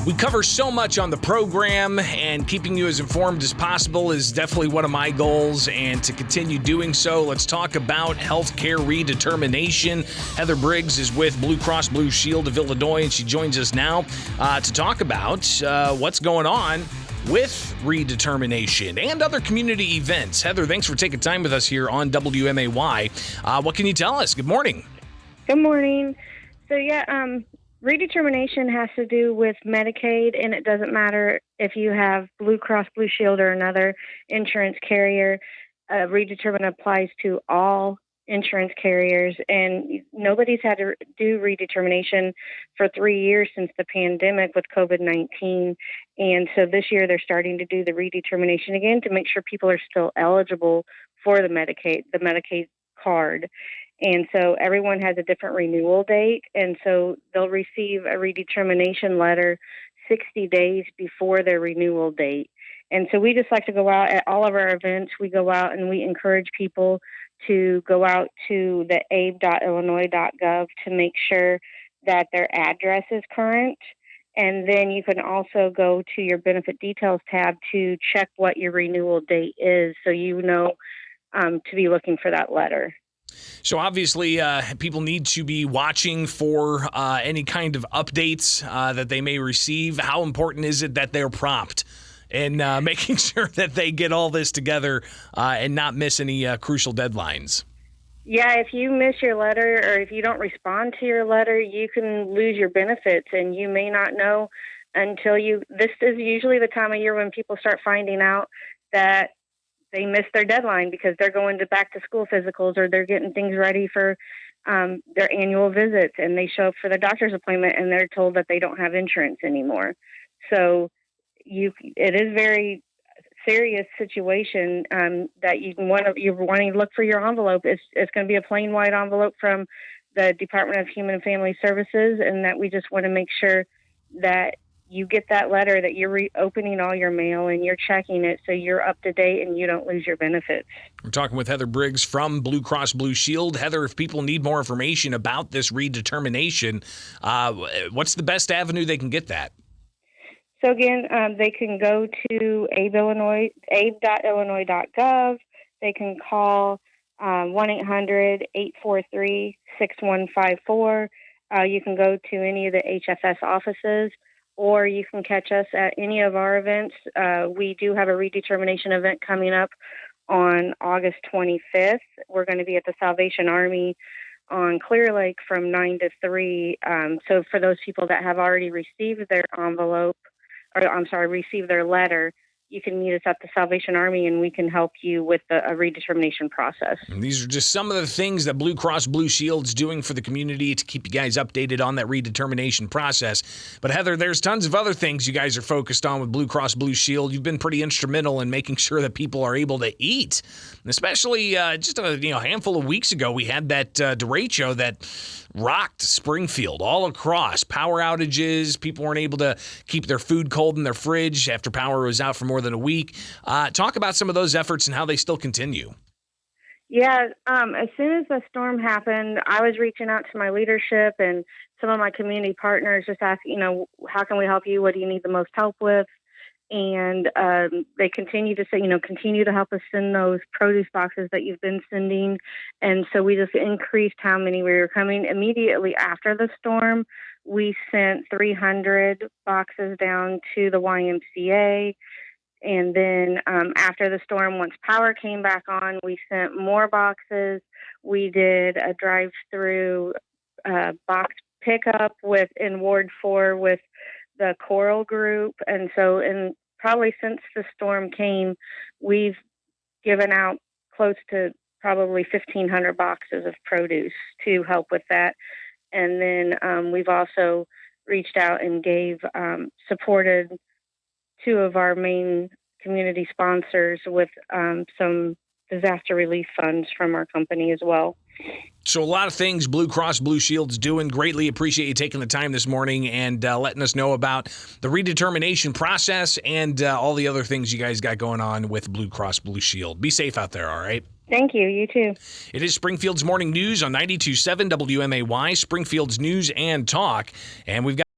We cover so much on the program, and keeping you as informed as possible is definitely one of my goals, and to continue doing so, let's talk about healthcare redetermination. Heather Briggs is with Blue Cross Blue Shield of Illinois, and she joins us now to talk about what's going on with redetermination and other community events. Heather, thanks for taking time with us here on WMAY. What can you tell us? Good morning. Good morning. So, redetermination has to do with Medicaid, and it doesn't matter if you have Blue Cross Blue Shield or another insurance carrier. Redetermination applies to all insurance carriers, and nobody's had to do redetermination for 3 years since the pandemic with COVID-19. And so this year they're starting to do the redetermination again to make sure people are still eligible for the Medicaid card. And so everyone has a different renewal date, and so they'll receive a redetermination letter 60 days before their renewal date. And so we just like to go out at all of our events. We go out and we encourage people to go out to the abe.illinois.gov to make sure that their address is current. And then you can also go to your benefit details tab to check what your renewal date is, so you know to be looking for that letter. So obviously, people need to be watching for any kind of updates that they may receive. How important is it that they're prompt in making sure that they get all this together and not miss any crucial deadlines? Yeah, if you miss your letter or if you don't respond to your letter, you can lose your benefits, and you may not know until this is usually the time of year when people start finding out that they missed their deadline because they're going to back to school physicals, or they're getting things ready for their annual visits, and they show up for their doctor's appointment and they're told that they don't have insurance anymore. So it is very serious situation that you're wanting to look for your envelope. It's going to be a plain white envelope from the Department of Human and Family Services, and that we just want to make sure that you get that letter, that you're reopening all your mail and you're checking it so you're up to date and you don't lose your benefits. We're talking with Heather Briggs from Blue Cross Blue Shield. Heather, if people need more information about this redetermination, what's the best avenue they can get that? So again, they can go to abe.illinois.gov. They can call 1-800-843-6154. You can go to any of the HFS offices, or you can catch us at any of our events. We do have a redetermination event coming up on August 25th. We're going to be at the Salvation Army on Clear Lake from 9 to 3. So for those people that have already received their received their letter, you can meet us at the Salvation Army, and we can help you with a redetermination process. And these are just some of the things that Blue Cross Blue Shield's doing for the community to keep you guys updated on that redetermination process. But Heather, there's tons of other things you guys are focused on with Blue Cross Blue Shield. You've been pretty instrumental in making sure that people are able to eat. And especially just a handful of weeks ago, we had that derecho that rocked Springfield all across. Power outages, people weren't able to keep their food cold in their fridge after power was out for more than a week. Talk about some of those efforts and how they still continue. Yeah, as soon as the storm happened, I was reaching out to my leadership and some of my community partners, just asking, how can we help you? What do you need the most help with? And they continue to say, continue to help us send those produce boxes that you've been sending. And so we just increased how many we were coming. Immediately after the storm, we sent 300 boxes down to the YMCA. And then after the storm, once power came back on, we sent more boxes. We did a drive-through box pickup in Ward 4 with the Coral Group. And so probably since the storm came, we've given out close to probably 1,500 boxes of produce to help with that. And then we've also reached out and supported two of our main community sponsors with some disaster relief funds from our company as well. So a lot of things Blue Cross Blue Shield's doing. Greatly appreciate you taking the time this morning and letting us know about the redetermination process and all the other things you guys got going on with Blue Cross Blue Shield. Be safe out there, all right? Thank you. You too. It is Springfield's Morning News on 92.7 WMAY, Springfield's News and Talk. And we've got